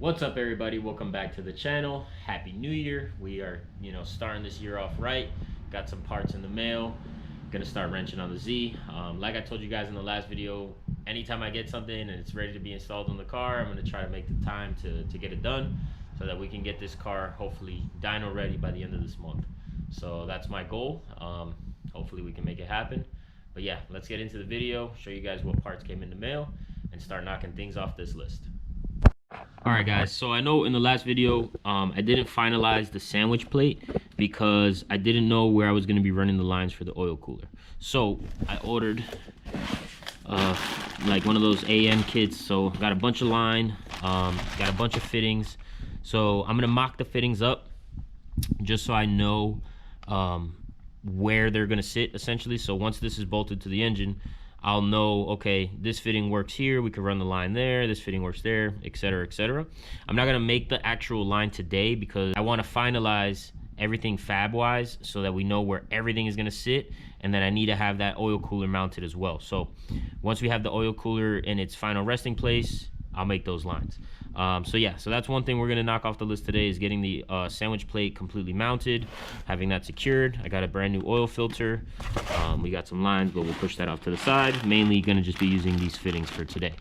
What's up, everybody? Welcome back to the channel. Happy New Year. We are, starting this year off right. Got some parts in the mail. Gonna start wrenching on the Z. Like I told you guys in the last video, anytime I get something and it's ready to be installed in the car, I'm gonna try to make the time to get it done so that we can get this car hopefully dyno ready by the end of this month. So that's my goal. Hopefully we can make it happen. But yeah, let's get into the video, show you guys what parts came in the mail, and start knocking things off this list. Alright guys, so I know in the last video I didn't finalize the sandwich plate because I didn't know where I was going to be running the lines for the oil cooler. So I ordered like one of those AM kits. So got a bunch of line, got a bunch of fittings. So I'm going to mock the fittings up just so I know where they're going to sit essentially. So once this is bolted to the engine, I'll know, okay, this fitting works here, we can run the line there, this fitting works there, etc., etc. I'm not gonna make the actual line today because I wanna finalize everything fab-wise so that we know where everything is gonna sit, and then I need to have that oil cooler mounted as well. So once we have the oil cooler in its final resting place, I'll make those lines. So yeah, so that's one thing we're gonna knock off the list today, is getting the sandwich plate completely mounted, having that secured. I got a brand new oil filter. We got some lines, but we'll push that off to the side. Mainly gonna just be using these fittings for today.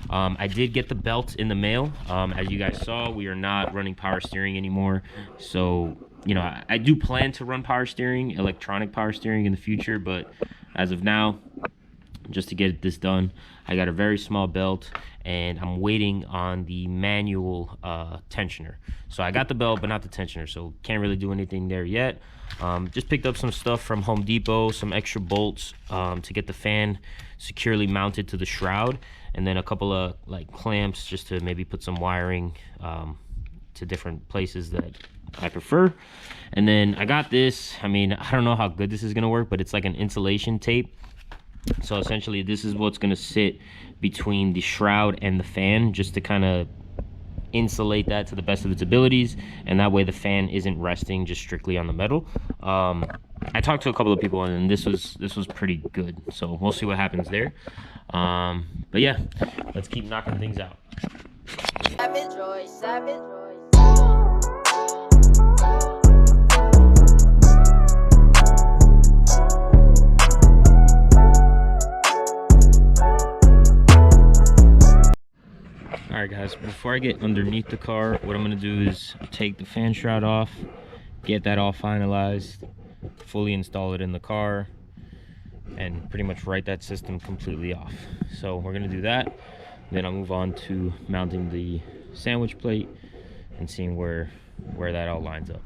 I did get the belt in the mail. As you guys saw, we are not running power steering anymore. So, I do plan to run power steering, electronic power steering in the future, but as of now, just to get this done, I got a very small belt and I'm waiting on the manual tensioner. So I got the belt but not the tensioner, so can't really do anything there yet. Just picked up some stuff from Home Depot, some extra bolts to get the fan securely mounted to the shroud, and then a couple of clamps just to maybe put some wiring to different places that I prefer. And then I got this. I don't know how good this is gonna work, but it's like an insulation tape. So essentially this is what's going to sit between the shroud and the fan, just to kind of insulate that to the best of its abilities, and that way the fan isn't resting just strictly on the metal. I talked to a couple of people and this was pretty good, so we'll see what happens there. But yeah, let's keep knocking things out. Savage Roy, Savage Roy. Alright guys, before I get underneath the car, what I'm going to do is take the fan shroud off, get that all finalized, fully install it in the car, and pretty much write that system completely off. So we're going to do that, then I'll move on to mounting the sandwich plate and seeing where that all lines up.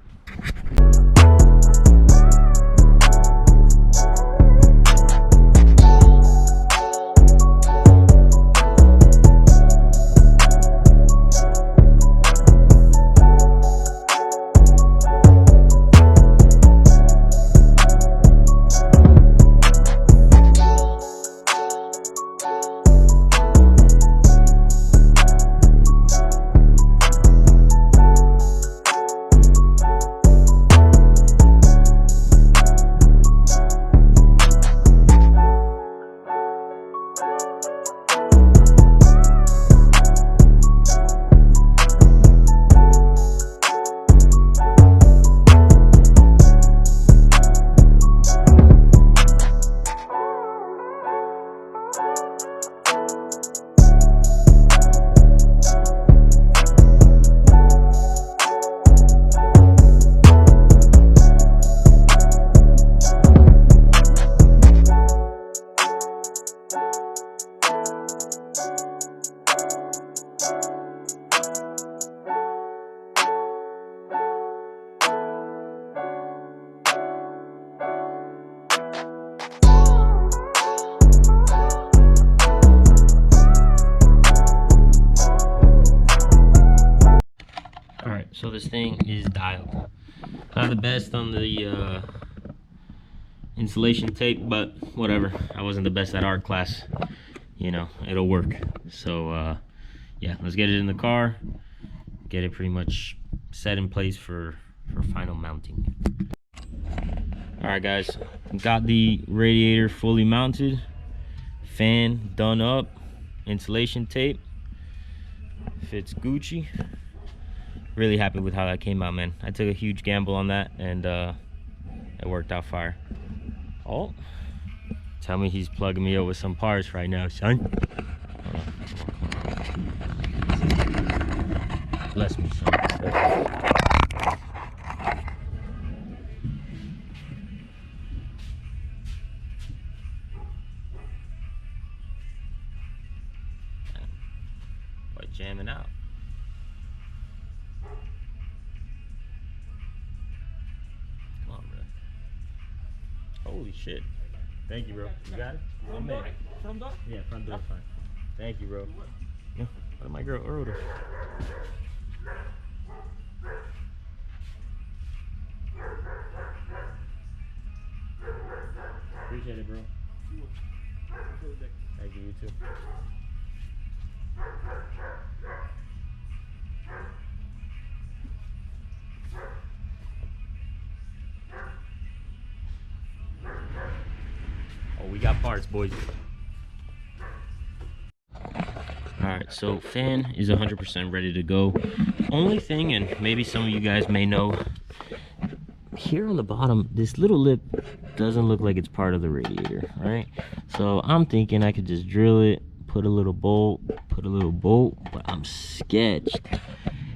So this thing is dialed. Not the best on the insulation tape, but whatever. I wasn't the best at art class. It'll work. So yeah, let's get it in the car, get it pretty much set in place for final mounting. Alright guys, got the radiator fully mounted, fan done up, insulation tape fits Gucci. really happy with how that came out, man. I took a huge gamble on that, and it worked out fire. Oh, tell me he's plugging me up with some parts right now, son. Bless me, son. Quite jamming out. Come on, bro. Holy shit. Thank you, bro. You got it? Front door? Yeah, front door fine. Thank you, bro. Yeah, what my girl order? Appreciate it, bro. Thank you, you too. Oh, we got parts, boys. Alright, so fan is 100% ready to go. Only thing, and maybe some of you guys may know, here on the bottom, this little lip doesn't look like it's part of the radiator, right? So I'm thinking I could just drill it, put a little bolt, but I'm sketched.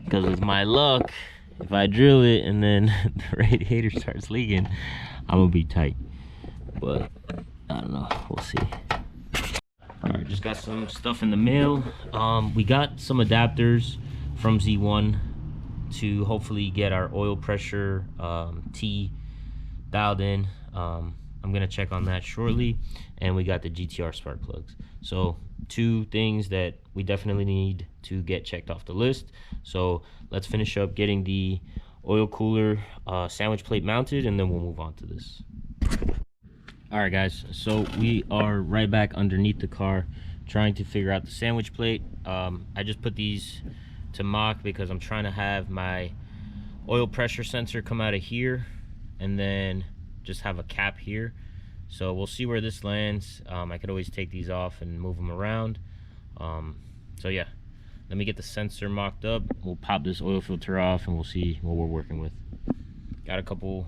Because with my luck, if I drill it and then the radiator starts leaking, I'm gonna be tight. But I don't know, we'll see. All right, just got some stuff in the mail. We got some adapters from Z1 to hopefully get our oil pressure T dialed in. I'm gonna check on that shortly. And we got the GTR spark plugs. So 2 things that we definitely need to get checked off the list. So let's finish up getting the oil cooler sandwich plate mounted, and then we'll move on to this. All right, guys, so we are right back underneath the car trying to figure out the sandwich plate. I just put these to mock because I'm trying to have my oil pressure sensor come out of here and then just have a cap here. So we'll see where this lands. I could always take these off and move them around. So yeah, let me get the sensor mocked up. We'll pop this oil filter off and we'll see what we're working with. I got a couple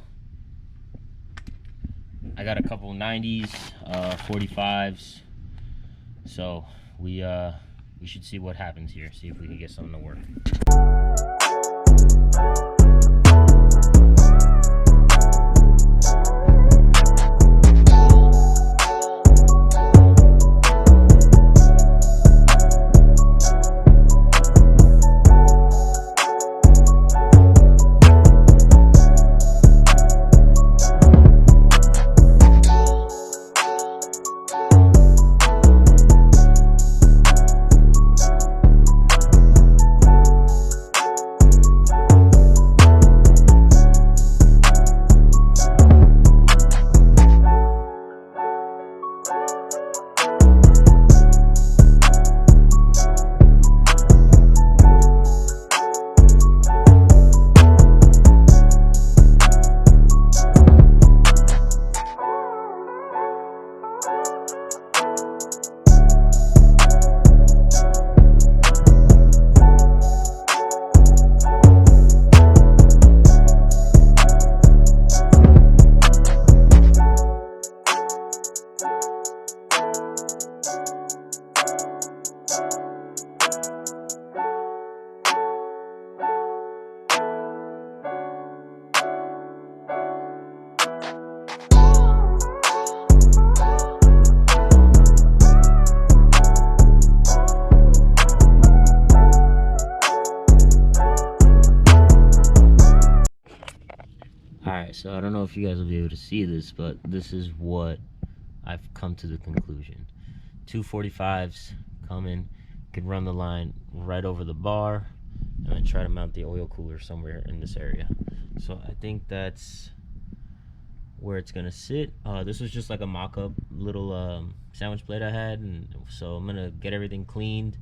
90s, 45s. So we should see what happens here. See if we can get something to work. So I don't know if you guys will be able to see this, but this is what I've come to the conclusion. 245s come in, can run the line right over the bar, and then try to mount the oil cooler somewhere in this area. So I think that's where it's gonna sit. This was just like a mock-up little sandwich plate I had, and so I'm gonna get everything cleaned,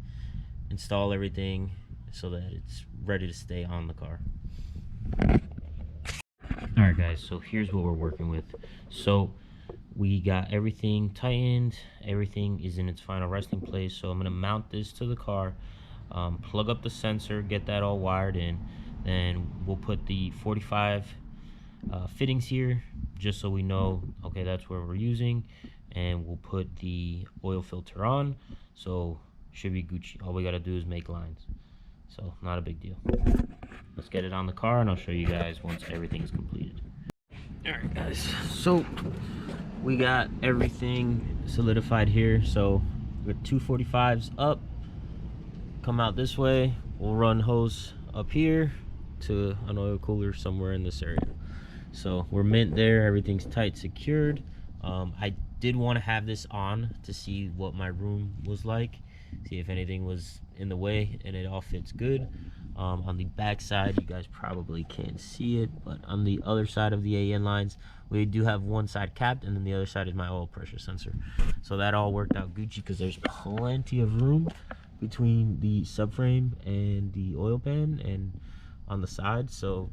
install everything so that it's ready to stay on the car. Alright guys, so here's what we're working with. So we got everything tightened, everything is in its final resting place. So I'm going to mount this to the car, plug up the sensor, get that all wired in. Then we'll put the 45 fittings here, just so we know, okay, that's where we're using. And we'll put the oil filter on, so should be Gucci. All we gotta do is make lines, so not a big deal. Let's get it on the car and I'll show you guys once everything's completed. All right, guys, so we got everything solidified here. So we're 245s up, come out this way, we'll run hose up here to an oil cooler somewhere in this area. So we're mint there, everything's tight, secured. I did want to have this on to see what my room was like, see if anything was in the way, and it all fits good. On the back side, you guys probably can't see it, but on the other side of the AN lines, we do have one side capped, and then the other side is my oil pressure sensor. So that all worked out Gucci, because there's plenty of room between the subframe and the oil pan and on the side, so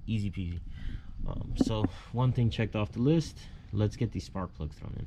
easy peasy. So one thing checked off the list. Let's get these spark plugs thrown in.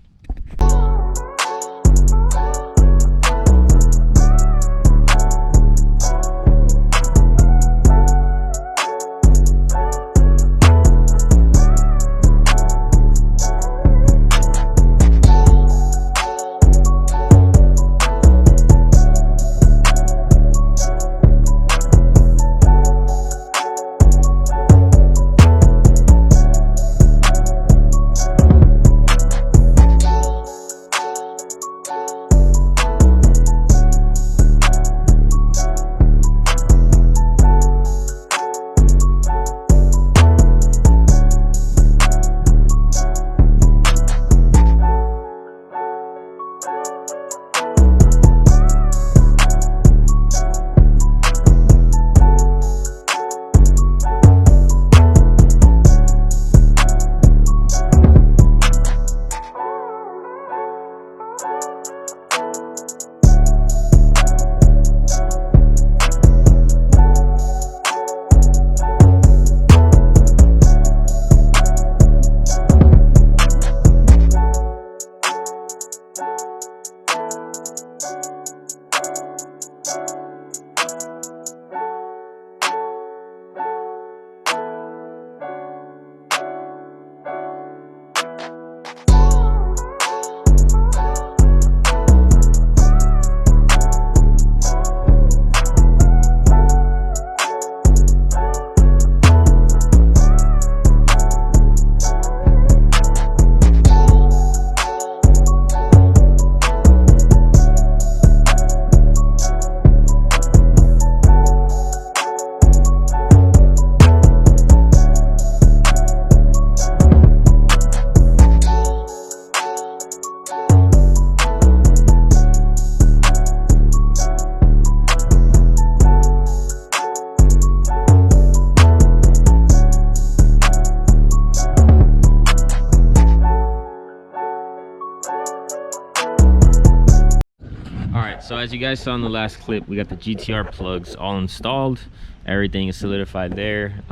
So as you guys saw in the last clip, we got the GTR plugs all installed. Everything is solidified there,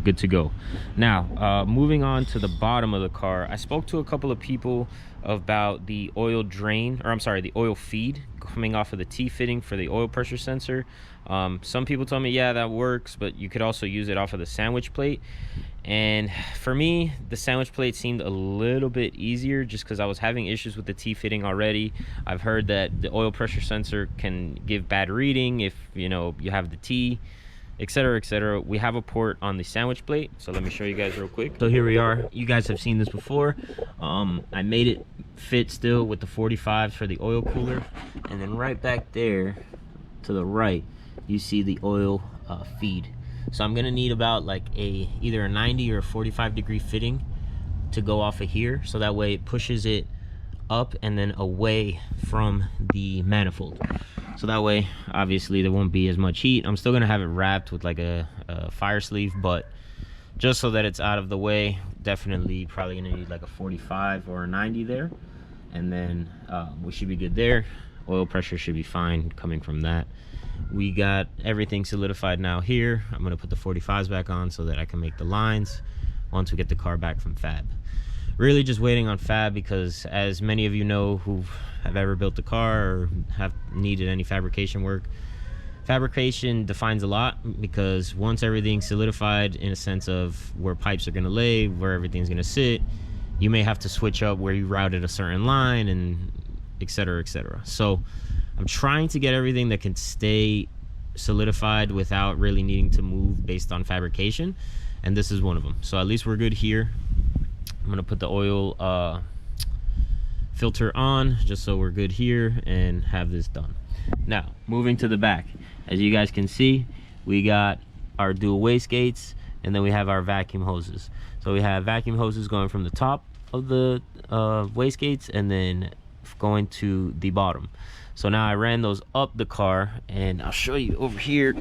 good to go. Now, moving on to the bottom of the car, I spoke to a couple of people about the oil drain, or I'm sorry, the oil feed coming off of the T-fitting for the oil pressure sensor. Some people told me, yeah, that works, but you could also use it off of the sandwich plate. And for me, the sandwich plate seemed a little bit easier just because I was having issues with the T-fitting already. I've heard that the oil pressure sensor can give bad reading if, you know, you have the T, etc., etc. We have a port on the sandwich plate, so let me show you guys real quick. So here we are. You guys have seen this before. I made it fit still with the 45s for the oil cooler, and then right back there to the right, you see the oil feed. So I'm gonna need about like either a 90 or a 45 degree fitting to go off of here, so that way it pushes it up and then away from the manifold. So that way, obviously, there won't be as much heat. I'm still gonna have it wrapped with like a fire sleeve, but just so that it's out of the way, definitely probably gonna need like a 45 or a 90 there, and then we should be good there. Oil pressure should be fine coming from that. We got everything solidified now here. I'm gonna put the 45s back on so that I can make the lines once we get the car back from Fab. Really just waiting on Fab because, as many of you know who have ever built a car or have needed any fabrication work, Fabrication defines a lot, because once everything's solidified in a sense of where pipes are going to lay, where everything's going to sit, you may have to switch up where you routed a certain line, and etc, etc. So I'm trying to get everything that can stay solidified without really needing to move based on fabrication, and this is one of them. So at least we're good here. I'm going to put the oil filter on just so we're good here and have this done. Now moving to the back, as you guys can see, we got our dual wastegates, and then we have our vacuum hoses. So we have vacuum hoses going from the top of the wastegates and then going to the bottom. So now I ran those up the car, and I'll show you over here.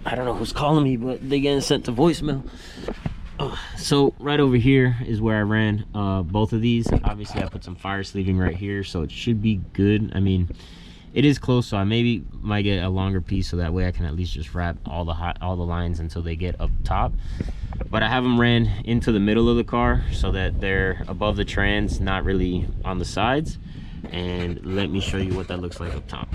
I don't know who's calling me, but they getting sent to voicemail. So right over here is where I ran both of these. Obviously I put some fire sleeving right here, so it should be good. I mean, it is close, so I maybe might get a longer piece, so that way I can at least just wrap all the lines until they get up top. But I have them ran into the middle of the car so that they're above the trans, not really on the sides. And let me show you what that looks like up top.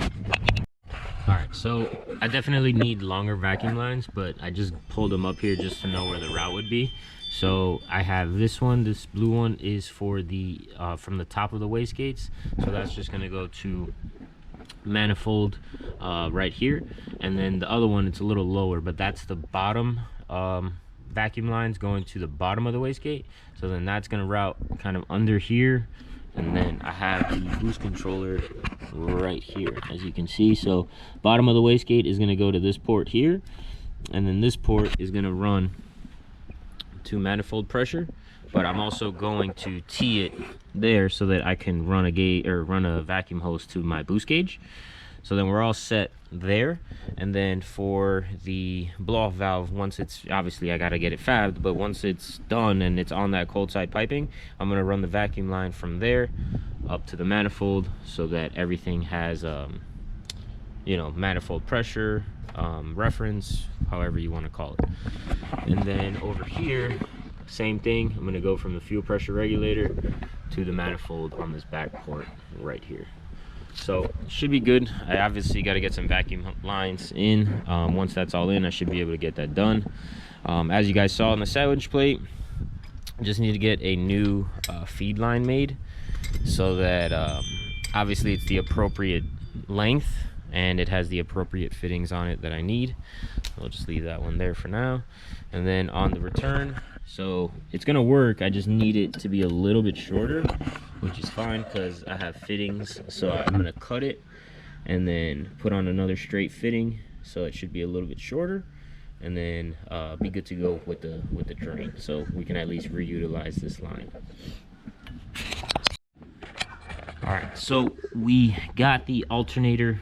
All right, so I definitely need longer vacuum lines, but I just pulled them up here just to know where the route would be. So I have this one. This blue one is for the from the top of the wastegates, so that's just going to go to manifold right here. And then the other one, it's a little lower, but that's the bottom vacuum lines going to the bottom of the wastegate. So then that's going to route kind of under here. And then I have the boost controller right here, as you can see. So bottom of the wastegate is going to go to this port here, and then this port is going to run to manifold pressure. But I'm also going to tee it there so that I can run a gauge or run a vacuum hose to my boost gauge. So then we're all set there. And then for the blow-off valve, once it's, obviously I gotta get it fabbed, but once it's done and it's on that cold side piping, I'm gonna run the vacuum line from there up to the manifold so that everything has you know, manifold pressure, reference, however you want to call it. And then over here, same thing. I'm going to go from the fuel pressure regulator to the manifold on this back port right here. So should be good. I obviously got to get some vacuum lines in. Once that's all in, I should be able to get that done. As you guys saw on the sandwich plate, I just need to get a new feed line made so that obviously it's the appropriate length and it has the appropriate fittings on it that I need. I'll just leave that one there for now. And then on the return, so it's gonna work, I just need it to be a little bit shorter, which is fine because I have fittings. So I'm gonna cut it and then put on another straight fitting, so it should be a little bit shorter, and then be good to go with the drain, so we can at least reutilize this line. All right, so we got the alternator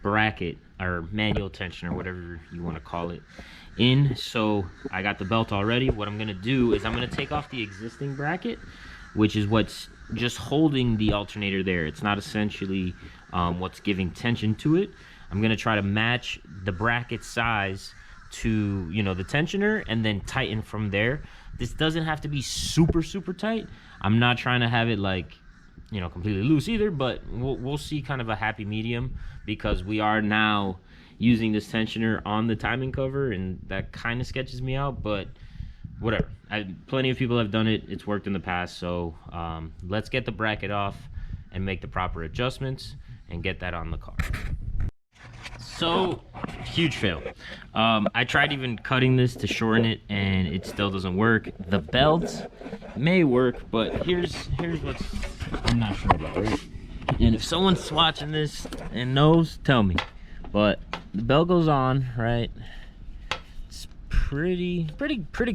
bracket or manual tension or whatever you want to call it in. So I got the belt already. What I'm going to do is I'm going to take off the existing bracket, which is what's just holding the alternator there. It's not essentially what's giving tension to it. I'm going to try to match the bracket size to, you know, the tensioner and then tighten from there. This doesn't have to be super tight. I'm not trying to have it like, you know, completely loose either, but we'll see kind of a happy medium, because we are now using this tensioner on the timing cover, and that kind of sketches me out, but whatever. Plenty of people have done it. It's worked in the past. So let's get the bracket off and make the proper adjustments and get that on the car. So huge fail. I tried even cutting this to shorten it and it still doesn't work. The belt may work, but here's what's I'm not sure about, right? And if someone's watching this and knows, tell me. But the belt goes on, right? It's pretty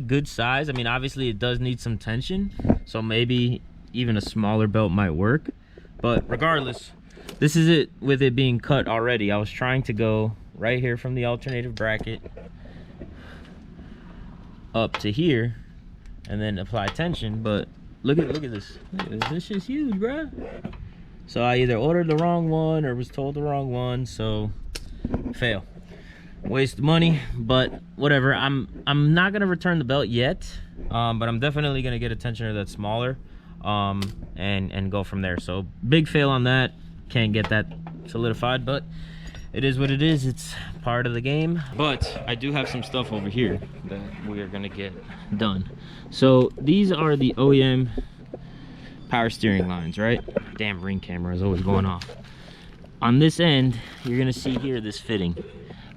good size. I mean, obviously it does need some tension, so maybe even a smaller belt might work. But regardless, this is it with it being cut already. I was trying to go right here from the alternative bracket up to here and then apply tension, but look at this. This shit's huge, bruh. So I either ordered the wrong one or was told the wrong one, so fail. Waste money, but whatever. I'm not gonna return the belt yet, but I'm definitely gonna get a tensioner that's smaller and go from there. So big fail on that. Can't get that solidified, but it is what it is. It's part of the game. But I do have some stuff over here that we are gonna get done. So these are the OEM power steering lines, right? Damn, ring camera is always going off. On this end, you're gonna see here this fitting,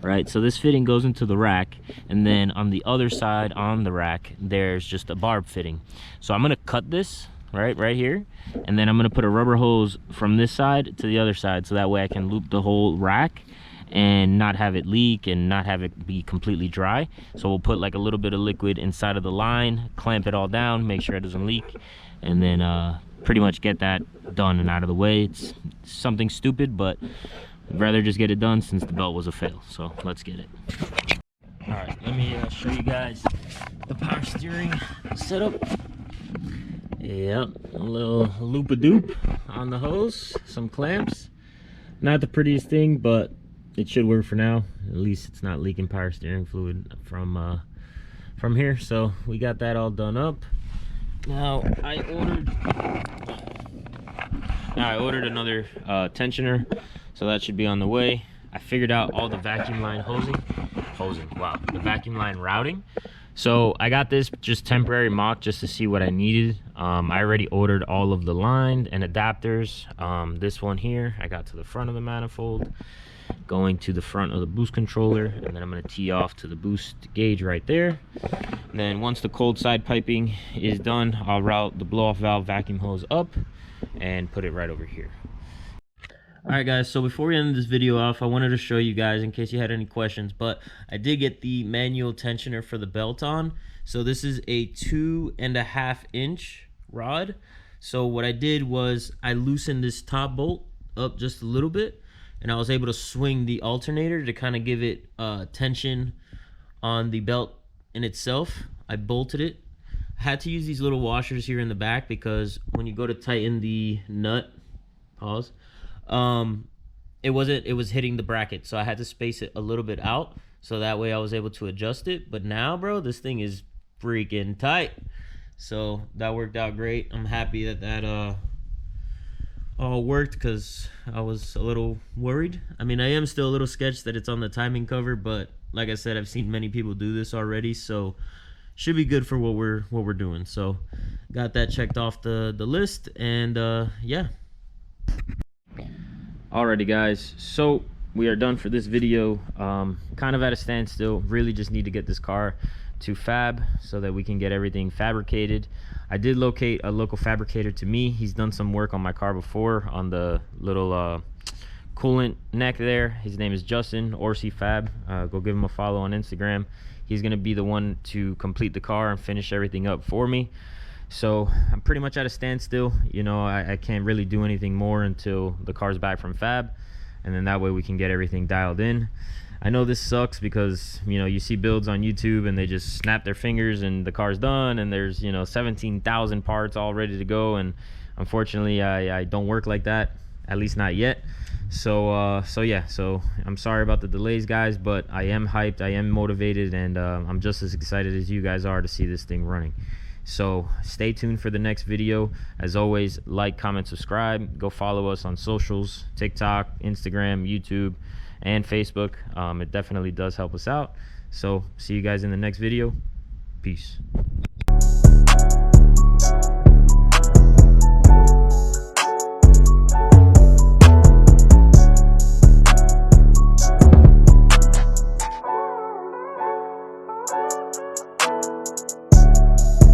right? So this fitting goes into the rack, and then on the other side on the rack, there's just a barb fitting. So I'm gonna cut this right here, and then I'm gonna put a rubber hose from this side to the other side, so that way I can loop the whole rack and not have it leak and not have it be completely dry. So we'll put like a little bit of liquid inside of the line, clamp it all down, make sure it doesn't leak, and then pretty much get that done and out of the way. It's something stupid, but I'd rather just get it done since the belt was a fail. So let's get it. All right, let me show you guys the power steering setup. Yep, a little loop-a-doop on the hose, some clamps. Not the prettiest thing, but it should work for now. At least it's not leaking power steering fluid from here. So we got that all done up. Now I ordered another tensioner, so that should be on the way. I figured out all the vacuum line the vacuum line routing. So I got this just temporary mock just to see what I needed. I already ordered all of the line and adapters. This one here, I got to the front of the manifold, going to the front of the boost controller, and then I'm gonna tee off to the boost gauge right there. And then once the cold side piping is done, I'll route the blow-off valve vacuum hose up and put it right over here. Alright guys, so before we end this video off, I wanted to show you guys in case you had any questions, but I did get the manual tensioner for the belt on. So this is a 2.5 inch rod. So what I did was I loosened this top bolt up just a little bit, and I was able to swing the alternator to kind of give it tension on the belt in itself. I bolted it. I had to use these little washers here in the back because when you go to tighten the nut, it was hitting the bracket, so I had to space it a little bit out so that way I was able to adjust it. But now, bro, this thing is freaking tight, so that worked out great. I'm happy that all worked because I was a little worried. I mean, I am still a little sketched that it's on the timing cover, but like I said, I've seen many people do this already, so should be good for what we're doing. So got that checked off the list, and yeah. Alrighty guys, so we are done for this video. Kind of at a standstill. Really just need to get this car to fab so that we can get everything fabricated. I did locate a local fabricator to me. He's done some work on my car before on the little coolant neck there. His name is Justin, Orsi Fab. Go give him a follow on Instagram. He's gonna be the one to complete the car and finish everything up for me. So I'm pretty much at a standstill. You know, I can't really do anything more until the car's back from fab, and then that way we can get everything dialed in. I know this sucks because, you know, you see builds on YouTube and they just snap their fingers and the car's done and there's, you know, 17,000 parts all ready to go, and unfortunately I don't work like that, at least not yet. So yeah, so I'm sorry about the delays guys, but I am hyped, I am motivated, and I'm just as excited as you guys are to see this thing running. So stay tuned for the next video. As always, like, comment, subscribe. Go follow us on socials: TikTok, Instagram, YouTube, and Facebook. It definitely does help us out. So see you guys in the next video. Peace.